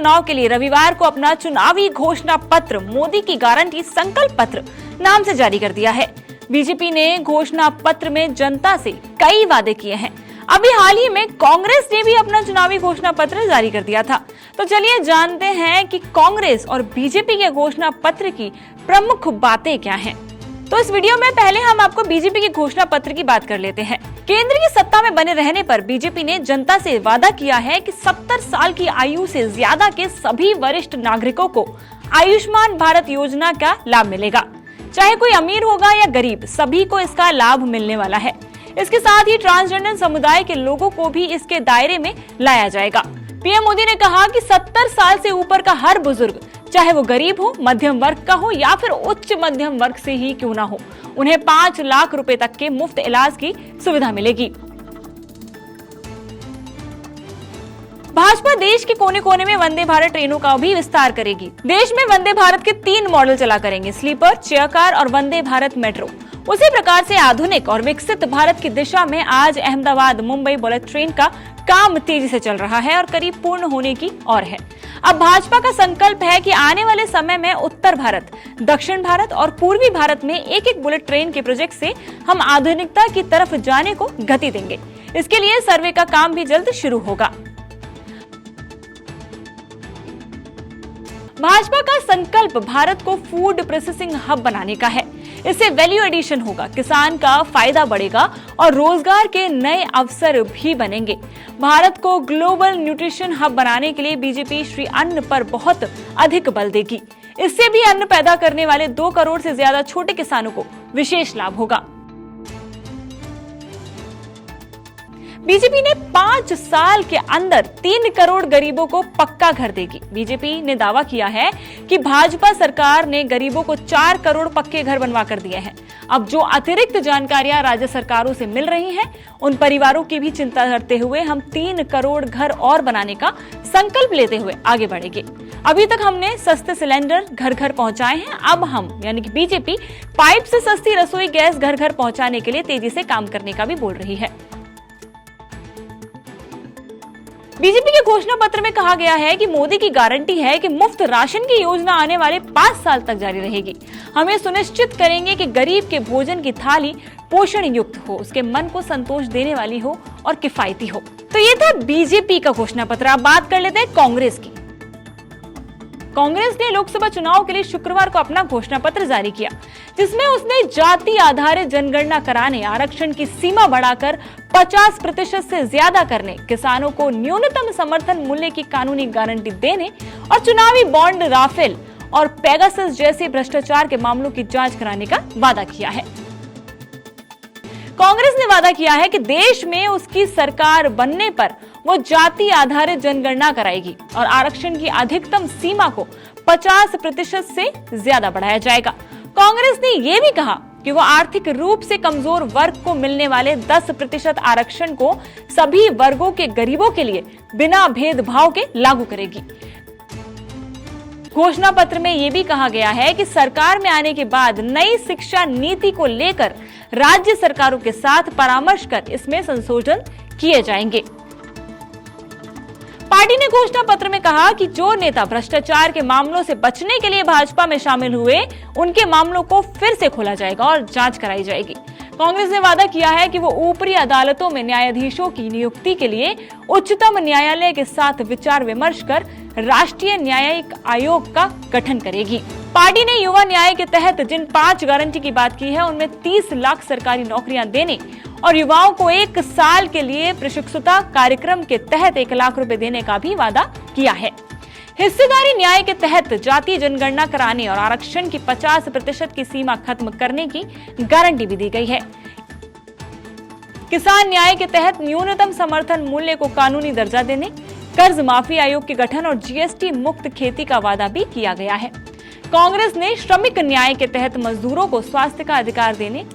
चुनाव के लिए रविवार को अपना चुनावी घोषणा पत्र मोदी की गारंटी संकल्प पत्र नाम से जारी कर दिया है। बीजेपी ने घोषणा पत्र में जनता से कई वादे किए हैं। अभी हाल ही में कांग्रेस ने भी अपना चुनावी घोषणा पत्र जारी कर दिया था। तो चलिए जानते हैं कि कांग्रेस और बीजेपी के घोषणा पत्र की प्रमुख बातें क्या हैं। तो इस वीडियो में पहले हम आपको बीजेपी के घोषणा पत्र की बात कर लेते हैं। केंद्र की सत्ता में बने रहने पर बीजेपी ने जनता से वादा किया है कि 70 साल की आयु से ज्यादा के सभी वरिष्ठ नागरिकों को आयुष्मान भारत योजना का लाभ मिलेगा। चाहे कोई अमीर होगा या गरीब, सभी को इसका लाभ मिलने वाला है। इसके साथ ही ट्रांसजेंडर समुदाय के लोगों को भी इसके दायरे में लाया जाएगा। पीएम मोदी ने कहा कि 70 साल से ऊपर का हर बुजुर्ग, चाहे वो गरीब हो, मध्यम वर्ग का हो या फिर उच्च मध्यम वर्ग से ही क्यों ना हो, उन्हें 5 लाख रुपए तक के मुफ्त इलाज की सुविधा मिलेगी। भाजपा देश के कोने कोने में वंदे भारत ट्रेनों का भी विस्तार करेगी। देश में वंदे भारत के 3 मॉडल चला करेंगे, स्लीपर, चेयर कार और वंदे भारत मेट्रो। उसी प्रकार से आधुनिक और विकसित भारत की दिशा में आज अहमदाबाद मुंबई बुलेट ट्रेन का काम तेजी से चल रहा है और करीब पूर्ण होने की ओर है। अब भाजपा का संकल्प है कि आने वाले समय में उत्तर भारत, दक्षिण भारत और पूर्वी भारत में एक एक बुलेट ट्रेन के प्रोजेक्ट से हम आधुनिकता की तरफ जाने को गति देंगे। इसके लिए सर्वे का काम भी जल्द शुरू होगा। भाजपा का संकल्प भारत को फूड प्रोसेसिंग हब बनाने का है। इससे वैल्यू एडिशन होगा, किसान का फायदा बढ़ेगा और रोजगार के नए अवसर भी बनेंगे। भारत को ग्लोबल न्यूट्रिशन हब बनाने के लिए बीजेपी श्री अन्न पर बहुत अधिक बल देगी। इससे भी अन्न पैदा करने वाले 2 करोड़ से ज्यादा छोटे किसानों को विशेष लाभ होगा। बीजेपी ने 5 साल के अंदर 3 करोड़ गरीबों को पक्का घर देगी। बीजेपी ने दावा किया है कि भाजपा सरकार ने गरीबों को 4 करोड़ पक्के घर बनवा कर दिए हैं। अब जो अतिरिक्त जानकारियां राज्य सरकारों से मिल रही हैं, उन परिवारों की भी चिंता करते हुए हम 3 करोड़ घर और बनाने का संकल्प लेते हुए आगे बढ़ेंगे। अभी तक हमने सस्ते सिलेंडर घर घर पहुंचाए हैं। अब हम यानी कि बीजेपी पाइप से सस्ती रसोई गैस घर घर पहुंचाने के लिए तेजी से काम करने का भी बोल रही है। बीजेपी के घोषणा पत्र में कहा गया है कि मोदी की गारंटी है कि मुफ्त राशन की योजना आने वाले 5 साल तक जारी रहेगी। हम ये सुनिश्चित करेंगे कि गरीब के भोजन की थाली पोषण युक्त हो, उसके मन को संतोष देने वाली हो और किफायती हो। तो ये था बीजेपी का घोषणा पत्र। अब बात कर लेते हैं कांग्रेस की। कांग्रेस ने लोकसभा चुनाव के लिए शुक्रवार को अपना घोषणा पत्र जारी किया, जिसमें उसने जाति आधारित जनगणना कराने, आरक्षण की सीमा बढ़ाकर 50% से ज्यादा करने, किसानों को न्यूनतम समर्थन मूल्य की कानूनी गारंटी देने और चुनावी बॉन्ड, राफेल और पेगासस जैसे भ्रष्टाचार के मामलों की जांच कराने का वादा किया है। कांग्रेस ने वादा किया है कि देश में उसकी सरकार बनने पर वो जाति आधारित जनगणना कराएगी और आरक्षण की अधिकतम सीमा को 50% से ज्यादा बढ़ाया जाएगा। कांग्रेस ने यह भी कहा कि वो आर्थिक रूप से कमजोर वर्ग को मिलने वाले 10% आरक्षण को सभी वर्गों के गरीबों के लिए बिना भेदभाव के लागू करेगी। घोषणा पत्र में यह भी कहा गया है कि सरकार में आने के बाद नई शिक्षा नीति को लेकर राज्य सरकारों के साथ परामर्श कर इसमें संशोधन किए जाएंगे। पार्टी ने घोषणा पत्र में कहा कि जो नेता भ्रष्टाचार के मामलों से बचने के लिए भाजपा में शामिल हुए, उनके मामलों को फिर से खोला जाएगा और जांच कराई जाएगी। कांग्रेस ने वादा किया है कि वो ऊपरी अदालतों में न्यायाधीशों की नियुक्ति के लिए उच्चतम न्यायालय के साथ विचार विमर्श कर राष्ट्रीय न्यायिक आयोग का गठन करेगी। पार्टी ने युवा न्याय के तहत जिन 5 गारंटी की बात की है, उनमें 30 लाख सरकारी नौकरियां देने और युवाओं को 1 साल के लिए प्रशिक्षुता कार्यक्रम के तहत 1 लाख रुपए देने का भी वादा किया है। हिस्सेदारी न्याय के तहत जातीय जनगणना कराने और आरक्षण की 50% की सीमा खत्म करने की गारंटी भी दी गई है। किसान न्याय के तहत न्यूनतम समर्थन मूल्य को कानूनी दर्जा देने, कर्ज माफी आयोग के गठन और जीएसटी मुक्त खेती का वादा भी किया गया है। कांग्रेस ने श्रमिक न्याय के तहत मजदूरों को स्वास्थ्य का अधिकार देने,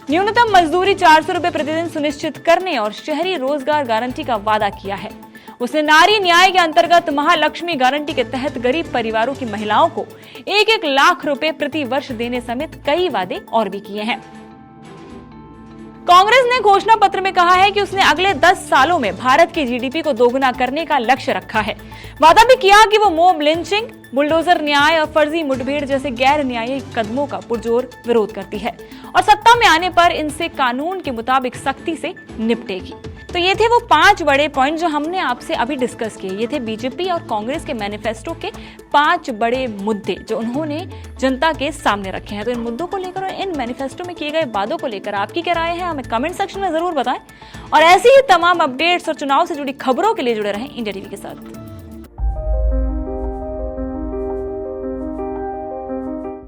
न्यूनतम मजदूरी 400 रुपए प्रतिदिन सुनिश्चित करने और शहरी रोजगार गारंटी का वादा किया है। उसने नारी न्याय के अंतर्गत महालक्ष्मी गारंटी के तहत गरीब परिवारों की महिलाओं को 1-1 लाख रुपए प्रति वर्ष देने समेत कई वादे और भी किए हैं। कांग्रेस ने घोषणा पत्र में कहा है कि उसने अगले 10 सालों में भारत की जीडीपी को दोगुना करने का लक्ष्य रखा है। वादा भी किया कि वो मॉब लिंचिंग, बुलडोजर न्याय और फर्जी मुठभेड़ जैसे गैर न्यायिक कदमों का पुरजोर विरोध करती है और सत्ता में आने पर इनसे कानून के मुताबिक सख्ती से निपटेगी। तो ये थे वो 5 बड़े पॉइंट जो हमने आपसे अभी डिस्कस किए। ये थे बीजेपी और कांग्रेस के मैनिफेस्टो के 5 बड़े मुद्दे जो उन्होंने जनता के सामने रखे हैं। तो इन मुद्दों को लेकर और इन मैनिफेस्टो में किए गए वादों को लेकर आपकी क्या राय है, हमें कमेंट सेक्शन में जरूर बताएं। और ऐसी ही तमाम अपडेट्स और चुनाव से जुड़ी खबरों के लिए जुड़े रहें इंडिया टीवी के साथ।